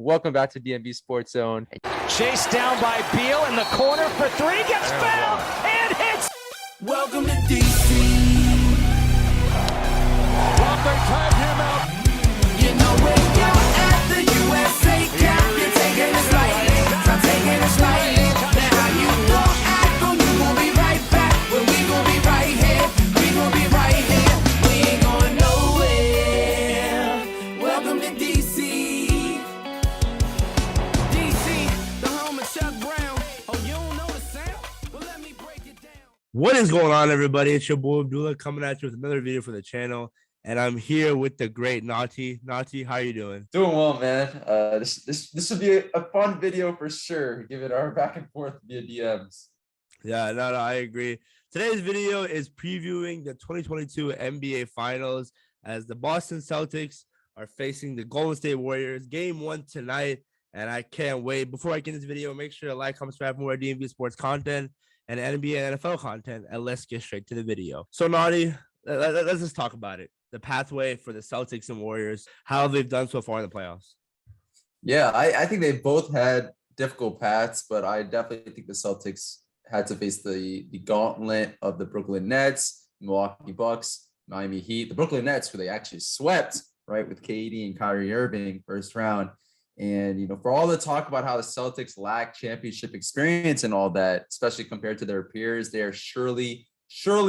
Welcome back to DMV Sports Zone. Chased down by Beal in the corner for three, gets fouled and hits. Welcome to DC. Crawford timed him out. You know we're down at the USA Cup. You're taking it slightly, I'm taking it slightly. Now you gon' act on, you gon' be right back. Well, we gon' be right here, we gon' be right here. We ain't going nowhere. Welcome to DC. DC, the home of Chuck Brown. Oh, you don't know the sound? Well, let me break it down. What is going on, everybody? It's your boy Abdullah coming at you with another video for the channel, and I'm here with the great Nati. Nati, how you doing? Doing well, man. This should be a fun video for sure. Give it our back and forth via DMs. Yeah, no, I agree. Today's video is previewing the 2022 NBA Finals as the Boston Celtics are facing the Golden State Warriors. Game 1 tonight, and I can't wait. Before I get into this video, make sure to like, comment, subscribe for more DMV sports content and NBA and NFL content, and let's get straight to the video. So, Nati, let's just talk about it. The pathway for the Celtics and Warriors, how they've done so far in the playoffs. Yeah, I think they both had difficult paths, but I definitely think the Celtics had to face the gauntlet of the Brooklyn Nets, Milwaukee Bucks, Miami Heat, the Brooklyn Nets, who they actually swept, right, with KD and Kyrie Irving first round. And, you know, for all the talk about how the Celtics lack championship experience and all that, especially compared to their peers, they are surely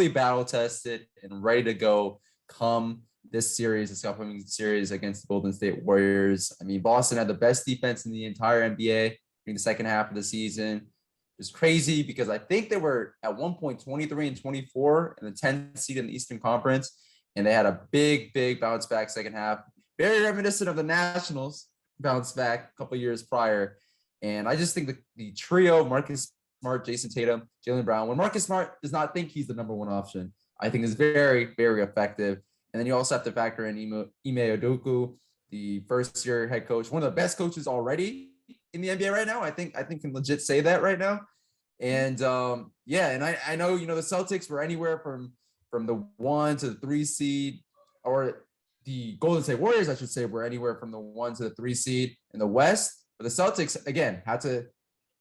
battle tested and ready to go come this upcoming series against the Golden State Warriors. I mean, Boston had the best defense in the entire NBA during the second half of the season. It was crazy because I think they were at one point 23-24 in the 10th seed in the Eastern Conference, and they had a big bounce back second half, very reminiscent of the Nationals bounce back a couple years prior. And I just think the trio, Marcus Smart, Jason Tatum, Jaylen Brown, when Marcus Smart does not think he's the number one option, I think is very effective. And then you also have to factor in Ime Udoka, the first-year head coach, one of the best coaches already in the NBA right now. I think can legit say that right now. And and I know, you know, the Celtics were anywhere from the 1 to the 3 seed, or the Golden State Warriors, I should say, were anywhere from the 1 to the 3 seed in the West. But the Celtics, again, had to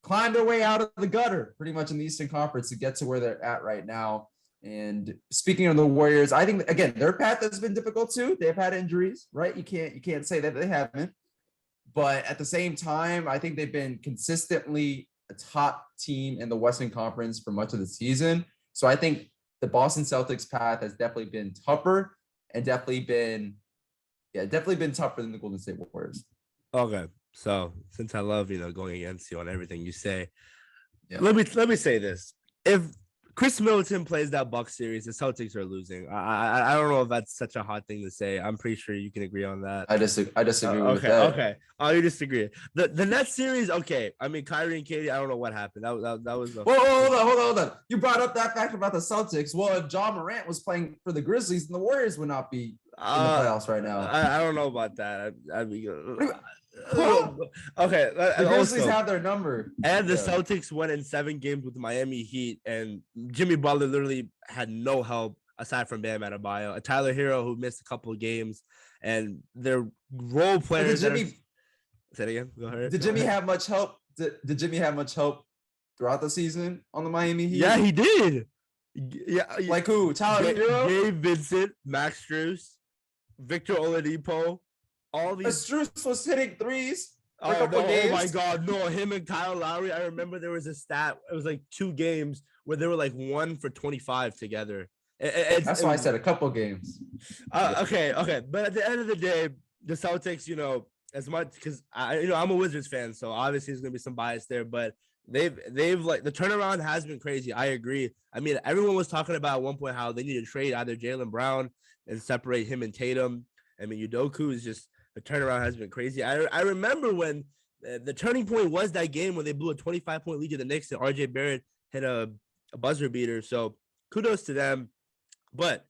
climb their way out of the gutter pretty much in the Eastern Conference to get to where they're at right now. And speaking of the Warriors, I think, again, their path has been difficult too. They've had injuries, right? You can't say that they haven't. But at the same time, I think they've been consistently a top team in the Western Conference for much of the season. So I think the Boston Celtics path has definitely been tougher and definitely been tougher than the Golden State Warriors. Okay, so since I love, you know, going against you on everything you say, let me say this: if Chris Middleton plays that Bucks series, the Celtics are losing. I don't know if that's such a hot thing to say. I'm pretty sure you can agree on that. I disagree with that. Okay. Oh, you disagree. The Nets series, okay. I mean, Kyrie and KD, I don't know what happened. That was. Hold on. You brought up that fact about the Celtics. Well, if John Morant was playing for the Grizzlies, then the Warriors would not be in the playoffs right now. I don't know about that. I mean, okay. The Grizzlies have their number. And the Celtics went in 7 games with the Miami Heat, and Jimmy Butler literally had no help aside from Bam Adebayo, a Tyler Hero who missed a couple of games, and their role players. Say it again. Go ahead. Did Jimmy have much help? Did Jimmy have much help throughout the season on the Miami Heat? Yeah, he did. Yeah, like who? Tyler Hero, Gabe Vincent, Max Strus, Victor Oladipo. All these Strus was hitting threes. Oh my God, no! Him and Kyle Lowry. I remember there was a stat. It was like 2 games where they were like 1 for 25 together. That's why I said a couple games. Okay. But at the end of the day, the Celtics, you know, as much because I'm a Wizards fan, so obviously there's gonna be some bias there. But they've like the turnaround has been crazy. I agree. I mean, everyone was talking about at one point how they need to trade either Jaylen Brown and separate him and Tatum. I mean, Udoka is just. The turnaround has been crazy. I remember when the turning point was that game when they blew a 25-point lead to the Knicks and RJ Barrett hit a buzzer beater. So kudos to them. But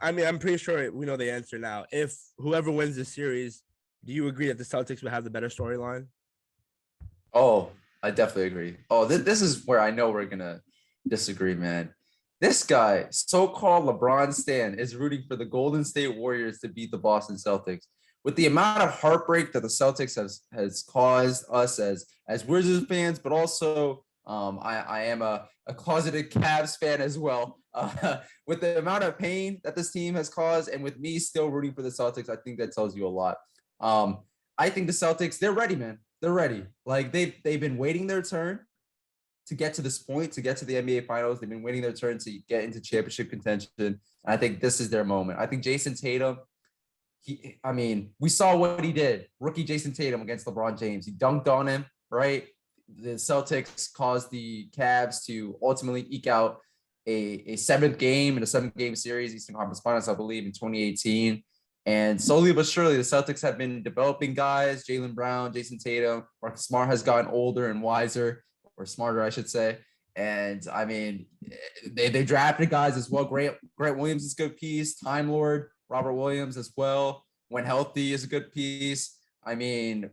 I'm pretty sure we know the answer now. If whoever wins the series, do you agree that the Celtics would have the better storyline? Oh, I definitely agree. Oh, this is where I know we're going to disagree, man. This guy, so-called LeBron Stan, is rooting for the Golden State Warriors to beat the Boston Celtics. with the amount of heartbreak that the Celtics has caused us as Wizards fans, but also I am a closeted Cavs fan as well. With the amount of pain that this team has caused, and with me still rooting for the Celtics, I think that tells you a lot. I think the Celtics, they're ready, man. They're ready. Like they've been waiting their turn to get to this point, to get to the NBA Finals. They've been waiting their turn to get into championship contention. And I think this is their moment. I think Jason Tatum, we saw what he did. Rookie Jason Tatum against LeBron James. He dunked on him, right? The Celtics caused the Cavs to ultimately eke out a seventh game in a 7-game series, Eastern Conference Finals, I believe, in 2018. And slowly but surely, the Celtics have been developing guys. Jaylen Brown, Jason Tatum, Marcus Smart has gotten older and wiser, or smarter, I should say. And I mean, they drafted guys as well. Grant Williams is a good piece. Time Lord, Robert Williams as well, when healthy, is a good piece. I mean,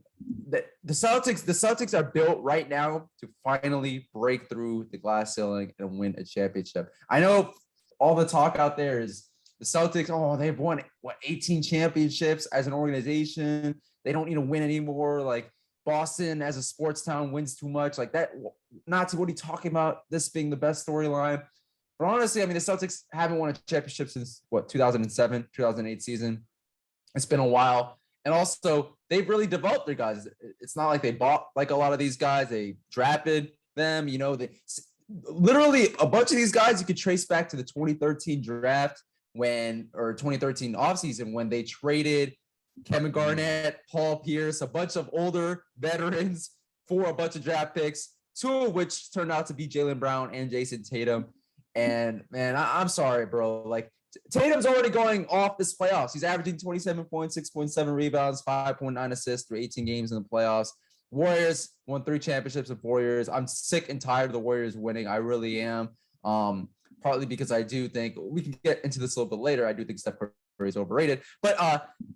the Celtics are built right now to finally break through the glass ceiling and win a championship. I know all the talk out there is the Celtics, they've won 18 championships as an organization. They don't need to win anymore. Like Boston as a sports town wins too much. Like that, Nazi, what are you talking about? This being the best storyline. But honestly, I mean, the Celtics haven't won a championship since 2007, 2008 season. It's been a while. And also, they've really developed their guys. It's not like they bought like a lot of these guys. They drafted them. Literally a bunch of these guys you could trace back to the 2013 draft or 2013 offseason when they traded Kevin Garnett, Paul Pierce, a bunch of older veterans for a bunch of draft picks, 2 of which turned out to be Jaylen Brown and Jason Tatum. And man, I'm sorry, bro. Like Tatum's already going off this playoffs. He's averaging 27 points, 6.7 rebounds, 5.9 assists through 18 games in the playoffs. Warriors won 3 championships in 4 years. I'm sick and tired of the Warriors winning. I really am. Partly because I do think we can get into this a little bit later. I do think Steph Curry is overrated, but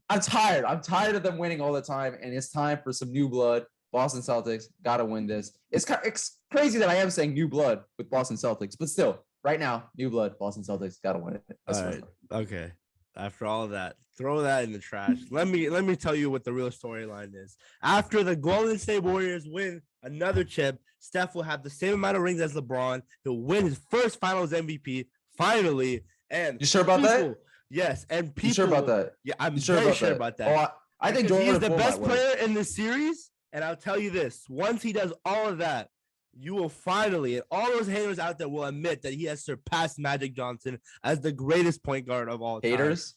I'm tired. I'm tired of them winning all the time, and it's time for some new blood. Boston Celtics got to win this. It's crazy that I am saying new blood with Boston Celtics, but still, right now, new blood, Boston Celtics got to win it. All right. Okay. After all of that, throw that in the trash. Let me tell you what the real storyline is. After the Golden State Warriors win another chip, Steph will have the same amount of rings as LeBron. He'll win his first Finals MVP finally. And you sure about that? Yes. And people. You sure about that? Yeah, I'm very sure about that. Oh, I think he is the best player in the series. And I'll tell you this: once he does all of that, you will finally, and all those haters out there will admit that he has surpassed Magic Johnson as the greatest point guard of all time. Haters?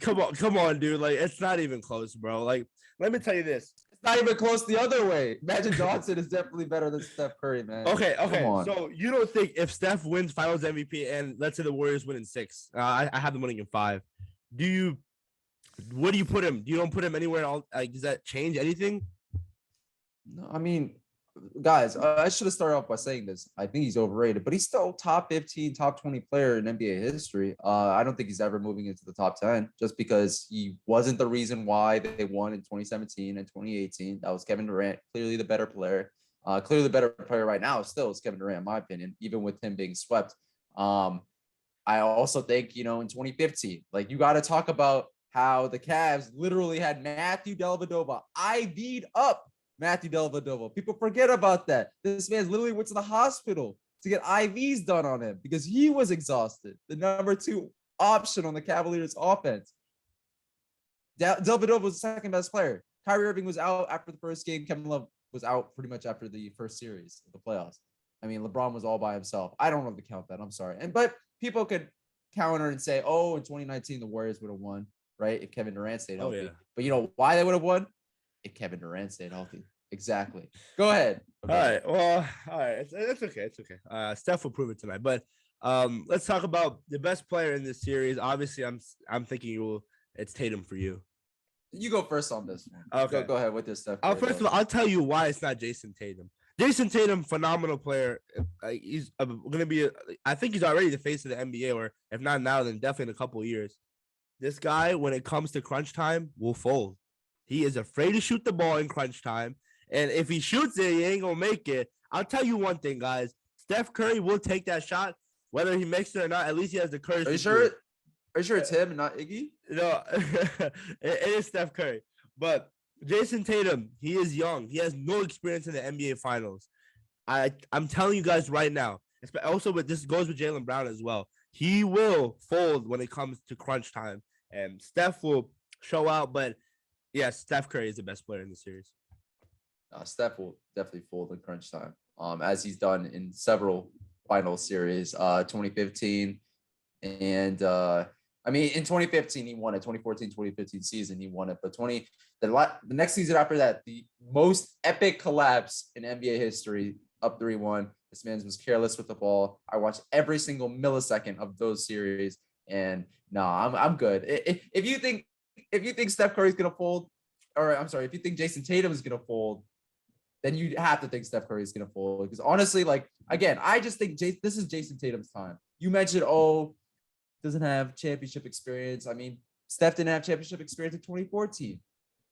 Come on, dude. Like, it's not even close, bro. Like, let me tell you this. It's not even close the other way. Magic Johnson is definitely better than Steph Curry, man. Okay. So you don't think if Steph wins Finals MVP and let's say the Warriors win in 6, I have them winning in 5. What do you put him? You don't put him anywhere else? Like, does that change anything? No, I mean, guys, I should have started off by saying this. I think he's overrated, but he's still top 15, top 20 player in NBA history. I don't think he's ever moving into the top 10 just because he wasn't the reason why they won in 2017 and 2018. That was Kevin Durant, clearly the better player. Clearly the better player right now still is Kevin Durant, in my opinion, even with him being swept. I also think, in 2015, like you got to talk about how the Cavs literally had Matthew Dellavedova IV'd up. Matthew Dellavedova. People forget about that. This man literally went to the hospital to get IVs done on him because he was exhausted. The number 2 option on the Cavaliers offense. Dellavedova was the second best player. Kyrie Irving was out after the first game. Kevin Love was out pretty much after the first series of the playoffs. I mean, LeBron was all by himself. I don't know to count that. I'm sorry. But people could counter and say, in 2019, the Warriors would have won, right? If Kevin Durant stayed healthy. Yeah. But you know why they would have won? If Kevin Durant stayed healthy. Exactly. Go ahead. All right. Well, all right. It's okay. It's okay. Steph will prove it tonight. But let's talk about the best player in this series. Obviously, I'm thinking it's Tatum for you. You go first on this one. Okay. Go ahead with this stuff. First of all, I'll tell you why it's not Jason Tatum. Jason Tatum, phenomenal player. He's going to be, I think he's already the face of the NBA, or if not now, then definitely in a couple of years. This guy, when it comes to crunch time, will fold. He is afraid to shoot the ball in crunch time. And if he shoots it, he ain't going to make it. I'll tell you one thing, guys. Steph Curry will take that shot, whether he makes it or not. At least he has the courage. Are you sure? Are you sure it's him and not Iggy? No, it is Steph Curry. But Jason Tatum, he is young. He has no experience in the NBA Finals. I'm telling you guys right now. Also, but this goes with Jaylen Brown as well. He will fold when it comes to crunch time, and Steph will show out. But yes, Steph Curry is the best player in the series. Steph will definitely fold in crunch time, as he's done in several final series, 2015. And I mean, in 2015, he won it. 2014, 2015 season, he won it. But the next season after that, the most epic collapse in NBA history, up 3-1. This man was careless with the ball. I watched every single millisecond of those series, and I'm good. If you think Steph Curry's gonna fold, or I'm sorry, if you think Jason Tatum is gonna fold, then you have to think Steph Curry is gonna fold. Because honestly, like again, I just think this is Jason Tatum's time. You mentioned, doesn't have championship experience. I mean, Steph didn't have championship experience in 2014.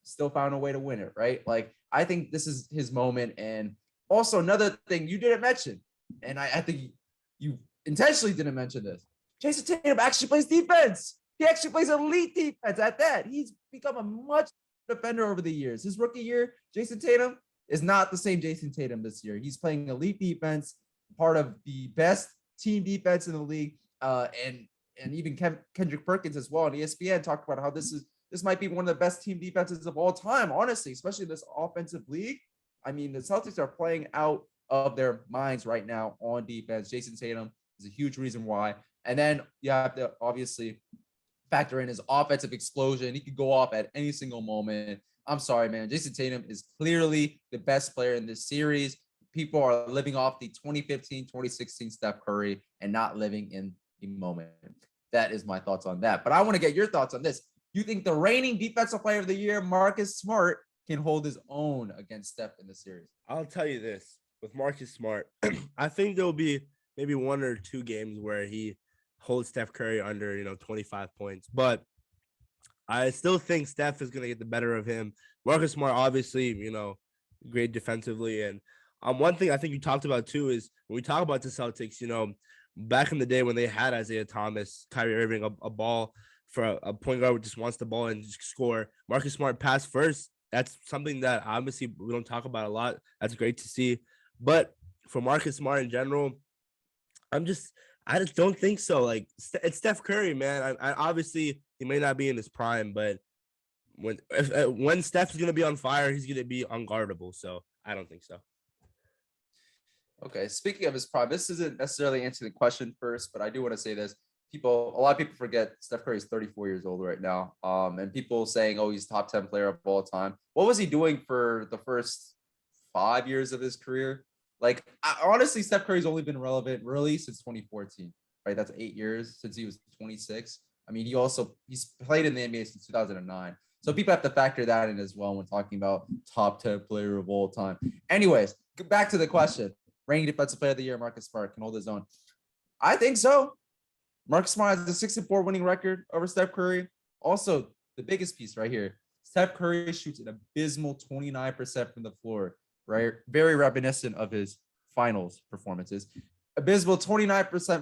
Still found a way to win it, right? Like, I think this is his moment. And also another thing you didn't mention, and I think you intentionally didn't mention this. Jason Tatum actually plays defense. He actually plays elite defense at that. He's become a much defender over the years. His rookie year, Jason Tatum is not the same Jason Tatum this year. He's playing elite defense, part of the best team defense in the league. And even Kendrick Perkins as well on ESPN talked about how this might be one of the best team defenses of all time, honestly, especially this offensive league. I mean, the Celtics are playing out of their minds right now on defense. Jason Tatum is a huge reason why. And then you have to obviously factor in his offensive explosion. He could go off at any single moment. I'm sorry, man. Jason Tatum is clearly the best player in this series. People are living off the 2015, 2016 Steph Curry and not living in the moment. That is my thoughts on that. But I want to get your thoughts on this. You think the reigning defensive player of the year, Marcus Smart, can hold his own against Steph in the series? I'll tell you this. With Marcus Smart, I think there'll be maybe 1 or 2 games where he holds Steph Curry under, 25 points. But I still think Steph is going to get the better of him. Marcus Smart, obviously, great defensively. And one thing I think you talked about, too, is when we talk about the Celtics, back in the day when they had Isaiah Thomas, Kyrie Irving, a ball for a point guard who just wants the ball and just score. Marcus Smart pass first. That's something that obviously we don't talk about a lot. That's great to see. But for Marcus Smart in general, I just don't think so. Like, it's Steph Curry, man. I obviously he may not be in his prime, but when Steph's gonna be on fire, he's gonna be unguardable. So I don't think so. Okay, speaking of his prime, this isn't necessarily answering the question first, but I do want to say this. A lot of people forget Steph Curry is 34 years old right now. And people saying, he's top 10 player of all time. What was he doing for the first 5 years of his career? Like, honestly, Steph Curry's only been relevant really since 2014, right? That's 8 years since he was 26. I mean, he's played in the NBA since 2009. So people have to factor that in as well when talking about top 10 player of all time. Anyways, back to the question. Reigning defensive player of the year, Marcus Smart can hold his own. I think so. Marcus Smart has a 6-4 winning record over Steph Curry. Also, the biggest piece right here, Steph Curry shoots an abysmal 29% from the floor, right? Very reminiscent of his finals performances. Abysmal 29%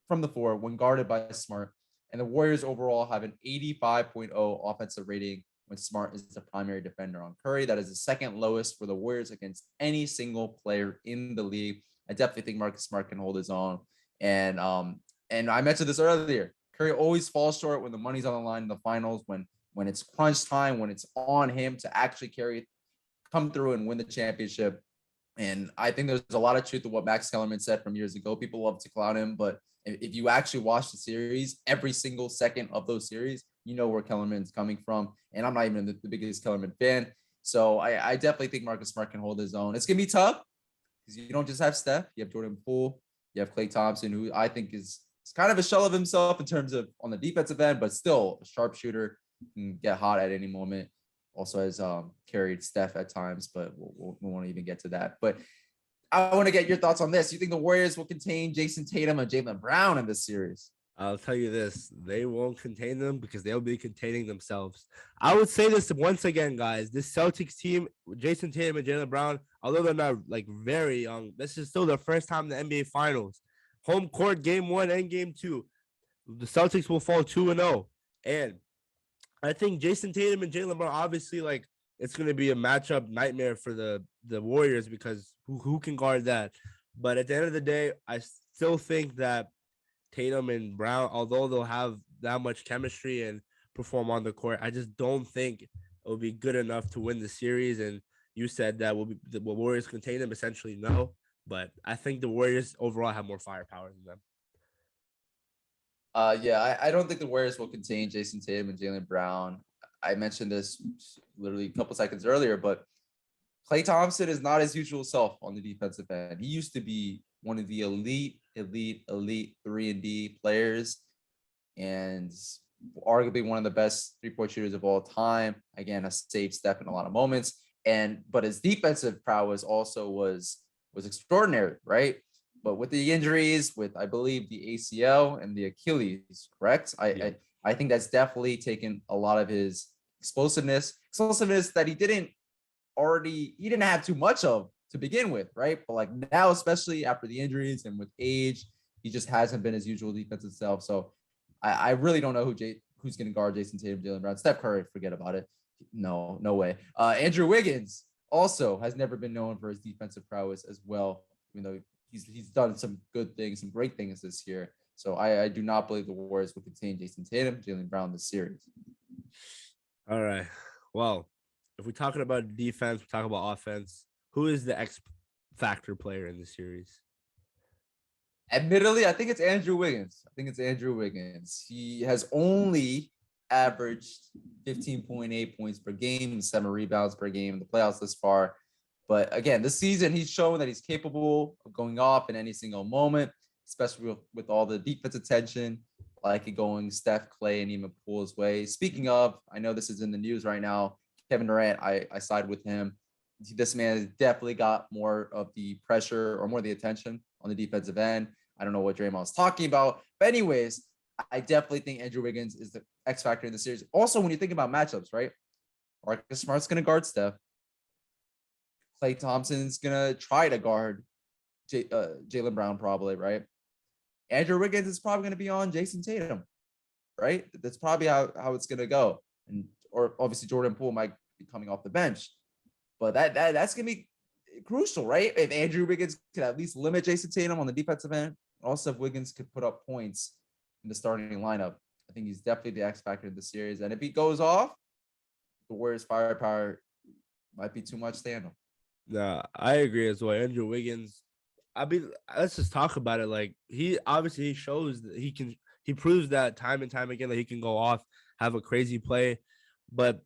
from the floor when guarded by Smart. And the Warriors overall have an 85.0 offensive rating when Smart is the primary defender on Curry. That is the second lowest for the Warriors against any single player in the league. I definitely think Marcus Smart can hold his own. And I mentioned this earlier. Curry always falls short when the money's on the line in the finals, when it's crunch time, when it's on him to actually come through and win the championship. And I think there's a lot of truth to what Max Kellerman said from years ago. People love to clown him, but if you actually watch the series, every single second of those series, you know where Kellerman's coming from. And I'm not even the biggest Kellerman fan. So I definitely think Marcus Smart can hold his own. It's going to be tough because you don't just have Steph. You have Jordan Poole. You have Klay Thompson, who I think is kind of a shell of himself in terms of on the defensive end, but still a sharpshooter, can get hot at any moment. Also has carried Steph at times, but we won't even get to that. But I want to get your thoughts on this. You think the Warriors will contain Jason Tatum and Jaylen Brown in this series? I'll tell you this, they won't contain them because they'll be containing themselves. I would say this once again, guys. This Celtics team, Jason Tatum and Jaylen Brown, although they're not like very young, this is still their first time in the NBA Finals. Home court game 1 and game 2. the Celtics will fall 2-0. And I think Jason Tatum and Jaylen Brown, obviously, like, it's going to be a matchup nightmare for the Warriors because who can guard that? But at the end of the day, I still think that Tatum and Brown, although they'll have that much chemistry and perform on the court, I just don't think it will be good enough to win the series. And you said that will Warriors contain them? Essentially, no. But I think the Warriors overall have more firepower than them. Yeah, I don't think the Warriors will contain Jason Tatum and Jaylen Brown. I mentioned this literally a couple seconds earlier, but Klay Thompson is not his usual self on the defensive end. He used to be one of the elite 3-and-D players and arguably one of the best three-point shooters of all time. Again, a safe step in a lot of moments. But his defensive prowess also was extraordinary, right? But with the injuries, with I believe the ACL and the Achilles, correct? I think that's definitely taken a lot of his explosiveness that he didn't have too much of to begin with, right? But like now, especially after the injuries and with age, he just hasn't been his usual defensive self. So I really don't know who's going to guard Jason Tatum, Jaylen Brown. Steph Curry, forget about it. No way. Andrew Wiggins also has never been known for his defensive prowess as well, even though he's done some good things, some great things this year. So I do not believe the Warriors will contain Jason Tatum, Jaylen Brown this series. All right. Well, if we're talking about defense, we're talking about offense. Who is the X factor player in the series? Admittedly, I think it's Andrew Wiggins. He has only averaged 15.8 points per game, 7 rebounds per game in the playoffs this far. But again, this season, he's shown that he's capable of going off in any single moment, especially with all the defense attention, like it going Steph, Klay, and even Poole's way. Speaking of, I know this is in the news right now. Kevin Durant, I side with him. This man has definitely got more of the pressure or more of the attention on the defensive end. I don't know what Draymond's talking about. But anyways, I definitely think Andrew Wiggins is the X factor in the series. Also, when you think about matchups, right? Marcus Smart's going to guard Steph. Klay Thompson's going to try to guard Jaylen Brown probably, right? Andrew Wiggins is probably going to be on Jason Tatum, right? That's probably how it's going to go. Or obviously Jordan Poole might be coming off the bench. But that's going to be crucial, right? If Andrew Wiggins could at least limit Jason Tatum on the defensive end, also if Wiggins could put up points in the starting lineup, I think he's definitely the X factor in the series. And if he goes off, the Warriors' firepower might be too much to handle. No, I agree as well. Andrew Wiggins, let's just talk about it. Like, he shows that he proves that time and time again that he can go off, have a crazy play. But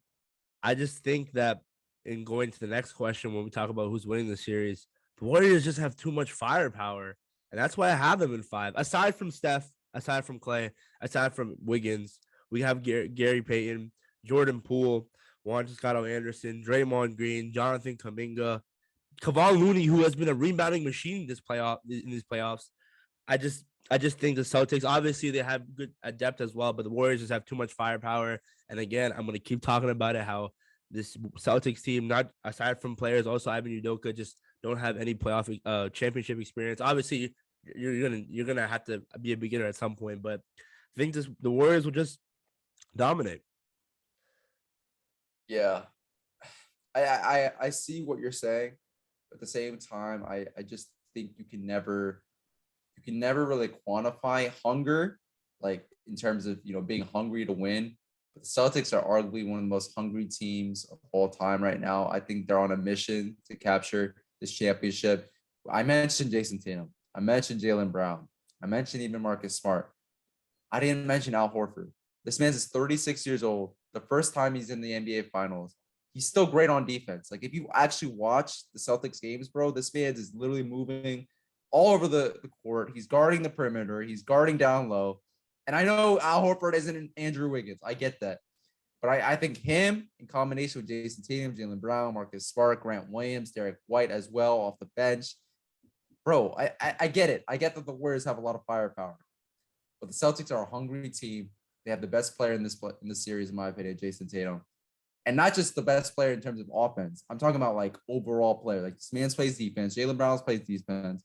I just think that in going to the next question, when we talk about who's winning the series, the Warriors just have too much firepower. And that's why I have them in 5. Aside from Steph, aside from Klay, aside from Wiggins, we have Gary Payton, Jordan Poole, Juan Toscano Anderson, Draymond Green, Jonathan Kuminga, Kevon Looney, who has been a rebounding machine in these playoffs. I just think the Celtics, obviously they have good depth as well, but the Warriors just have too much firepower. And again, I'm going to keep talking about it, how this Celtics team, not aside from players, also Ivan Udoka, just don't have any playoff championship experience. Obviously, you're gonna have to be a beginner at some point, but I think the Warriors will just dominate. Yeah, I see what you're saying. At the same time, I just think you can never really quantify hunger, like in terms of being hungry to win. But the Celtics are arguably one of the most hungry teams of all time right now. I think they're on a mission to capture this championship. I mentioned Jason Tatum. I mentioned Jaylen Brown. I mentioned even Marcus Smart. I didn't mention Al Horford. This man's 36 years old. The first time he's in the NBA Finals. He's still great on defense. Like, if you actually watch the Celtics games, bro, this man is literally moving all over the court. He's guarding the perimeter. He's guarding down low. And I know Al Horford isn't an Andrew Wiggins. I get that. But I think him in combination with Jason Tatum, Jaylen Brown, Marcus Smart, Grant Williams, Derek White as well off the bench. Bro, I get it. I get that the Warriors have a lot of firepower. But the Celtics are a hungry team. They have the best player in this series, in my opinion, Jason Tatum. And not just the best player in terms of offense. I'm talking about like overall player. Like, this man plays defense. Jaylen Brown plays defense.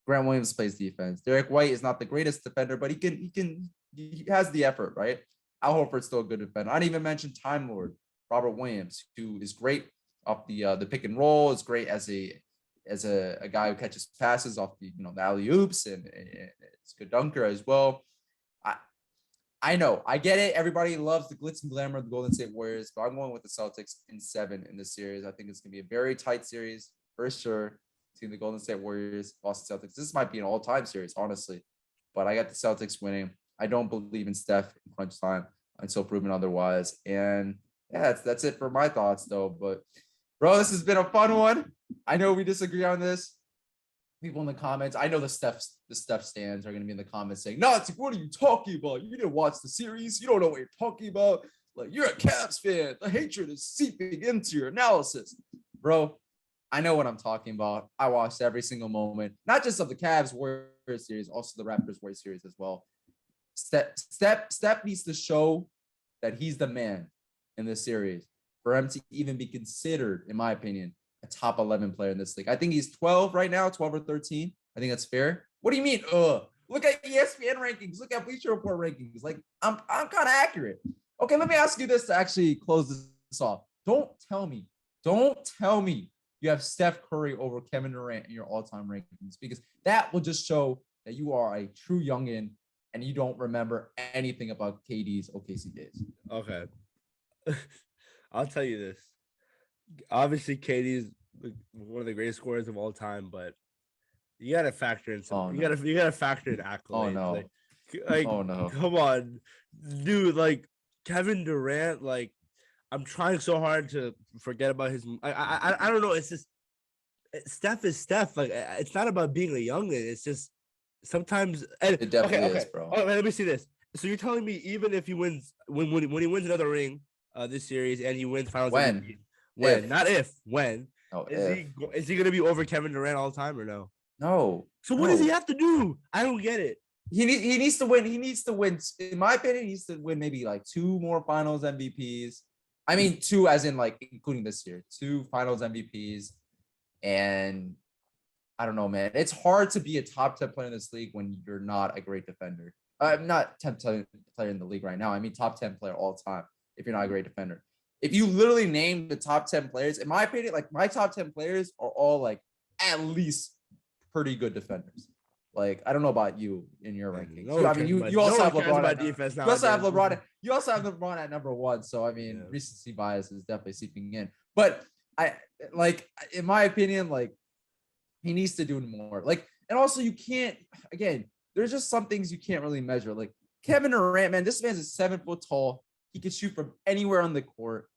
Grant Williams plays defense. Derek White is not the greatest defender, but he has the effort, right? Al Horford's still a good defender. I didn't even mention Time Lord Robert Williams, who is great off the pick and roll. Is great as a guy who catches passes off the the alley oops, and it's a good dunker as well. I know, I get it. Everybody loves the glitz and glamour of the Golden State Warriors, but I'm going with the Celtics in 7 in this series. I think it's gonna be a very tight series for sure between the Golden State Warriors, Boston Celtics. This might be an all-time series, honestly, but I got the Celtics winning. I don't believe in Steph in crunch time until proven otherwise. And yeah, that's it for my thoughts, though. But bro, this has been a fun one. I know we disagree on this. People in the comments, I know the Steph stands are going to be in the comments saying, "No, it's like, what are you talking about? You didn't watch the series. You don't know what you're talking about. Like, you're a Cavs fan. The hatred is seeping into your analysis." Bro, I know what I'm talking about. I watched every single moment, not just of the Cavs Warriors series, also the Raptors Warriors series as well. Steph needs to show that he's the man in this series for him to even be considered, in my opinion, a top 11 player in this league. I think he's 12 right now, 12 or 13. I think that's fair. What do you mean? Look at ESPN rankings. Look at Bleacher Report rankings. Like, I'm kind of accurate. Okay, let me ask you this to actually close this off. Don't tell me you have Steph Curry over Kevin Durant in your all-time rankings, because that will just show that you are a true youngin and you don't remember anything about KD's OKC days. Okay. I'll tell you this. Obviously, KD's one of the greatest scorers of all time, but you gotta factor in some. You gotta factor in accolades. Oh no! Oh no! Come on, dude. Like Kevin Durant. Like, I'm trying so hard to forget about his. I don't know. It's just Steph is Steph. Like, it's not about being a youngin. It's just sometimes. It definitely is, bro. Oh, let me see this. So you're telling me even if he wins when he wins another ring this series and he wins finals MVP, not if, when is he gonna be over Kevin Durant all the time or no? No. So what does he have to do? I don't get it. He needs to win. He needs to win. In my opinion, he needs to win maybe like 2 more finals MVPs. I mean, 2 as in like including this year, 2 finals MVPs. And I don't know, man. It's hard to be a top 10 player in this league when you're not a great defender. I'm not 10 player in the league right now. I mean, top 10 player all time if you're not a great defender. If you literally name the top 10 players, in my opinion, like my top 10 players are all like at least pretty good defenders. Like, I don't know about you in your rankings. I mean, you also have LeBron at defense. You also have LeBron. You also have LeBron at number 1. So I mean, recency bias is definitely seeping in. But in my opinion, like he needs to do more. Like, and also you can't. Again, there's just some things you can't really measure. Like Kevin Durant, man, this man's 7 foot tall. He can shoot from anywhere on the court.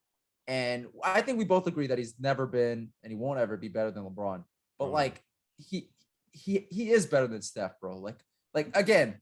And I think we both agree that he's never been and he won't ever be better than LeBron. But like he is better than Steph, bro. Like again,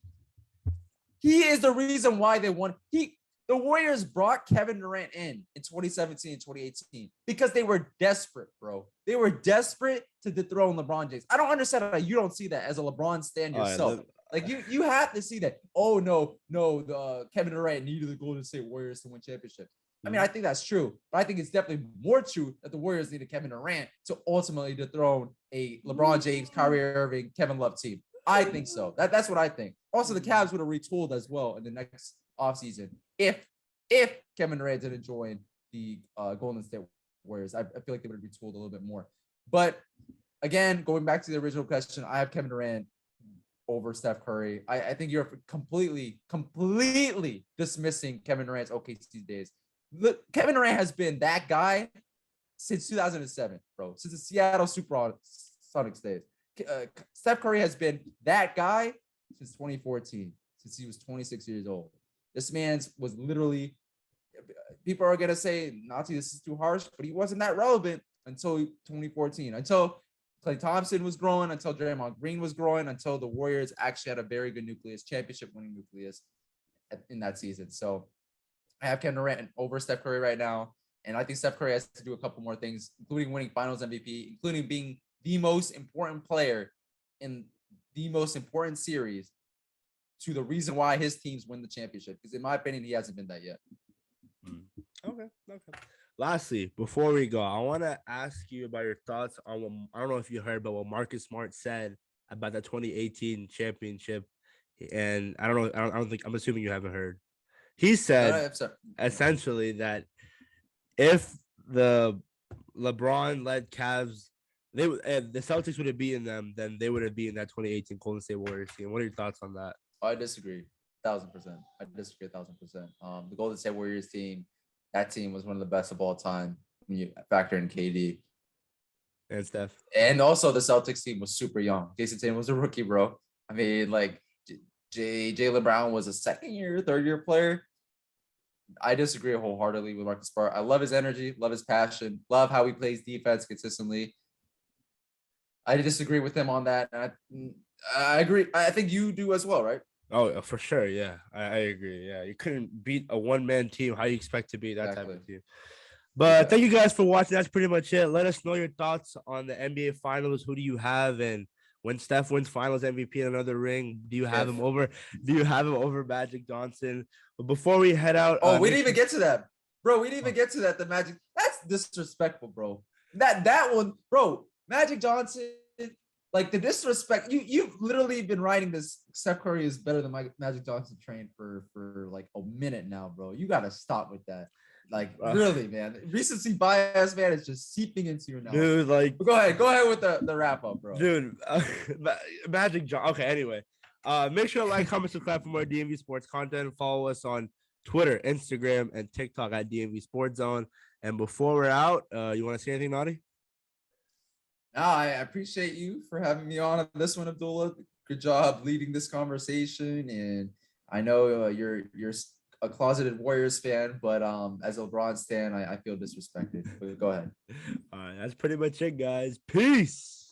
he is the reason why they won. The Warriors brought Kevin Durant in 2017 and 2018 because they were desperate, bro. They were desperate to dethrone LeBron James. I don't understand how you don't see that as a LeBron stan yourself. Like you have to see that. Oh no, the Kevin Durant needed the Golden State Warriors to win championships. I mean, I think that's true, but I think it's definitely more true that the Warriors needed Kevin Durant to ultimately dethrone a LeBron James, Kyrie Irving, Kevin Love team. I think so. That's what I think. Also, the Cavs would have retooled as well in the next offseason if Kevin Durant didn't join the Golden State Warriors. I feel like they would have retooled a little bit more. But again, going back to the original question, I have Kevin Durant over Steph Curry. I think you're completely dismissing Kevin Durant's OKC days. Look, Kevin Durant has been that guy since 2007, bro. Since the Seattle Supersonics days. Steph Curry has been that guy since 2014, since he was 26 years old. This man was literally, people are going to say, Nazi, this is too harsh, but he wasn't that relevant until 2014, until Klay Thompson was growing, until Draymond Green was growing, until the Warriors actually had a very good nucleus, championship-winning nucleus in that season. So I have Kevin Durant over Steph Curry right now, and I think Steph Curry has to do a couple more things, including winning Finals MVP, including being the most important player in the most important series to the reason why his teams win the championship. Because in my opinion, he hasn't been that yet. Okay. Lastly, before we go, I want to ask you about your thoughts on what, I don't know if you heard, but what Marcus Smart said about the 2018 championship, and I don't know. I don't think I'm assuming you haven't heard. He No, said I'm sorry. essentially that if the LeBron-led Cavs, if the Celtics would have beaten them, then they would have beaten that 2018 Golden State Warriors team. What are your thoughts on that? I disagree, 1,000%. I disagree 1,000%. The Golden State Warriors team, that team was one of the best of all time when you factor in KD. And Steph. And also the Celtics team was super young. Jason Tatum was a rookie, bro. I mean, like Jaylen Brown was a second year, third year player. I disagree wholeheartedly with Marcus Smart. I love his energy, love his passion, love how he plays defense consistently. I disagree with him on that. And I agree. I think you do as well, right? Oh, for sure. Yeah, I agree. Yeah, you couldn't beat a one-man team. How you expect to beat that type of team? But thank you guys for watching. That's pretty much it. Let us know your thoughts on the NBA Finals. Who do you have? And when Steph wins Finals MVP and another ring, do you have him over? Do you have him over Magic Johnson? But before we head out, We didn't even get to that, bro. We didn't even get to that. The Magic. That's disrespectful, bro. That one, bro. Magic Johnson. Like the disrespect. You've literally been writing this. Steph Curry is better than Magic Johnson train for like a minute now, bro. You gotta stop with that. Like really, man. Recency bias, man, is just seeping into you now. Dude, like, but go ahead with the wrap up, bro. Dude, Magic John. Okay, anyway, make sure to like, comment, subscribe for more DMV Sports content. Follow us on Twitter, Instagram, and TikTok at DMVSportsZone. And before we're out, you want to say anything, Naughty? No, I appreciate you for having me on this one, Abdullah. Good job leading this conversation, and I know you're a closeted Warriors fan, but as a LeBron fan, I feel disrespected. But go ahead. All right, that's pretty much it, guys. Peace.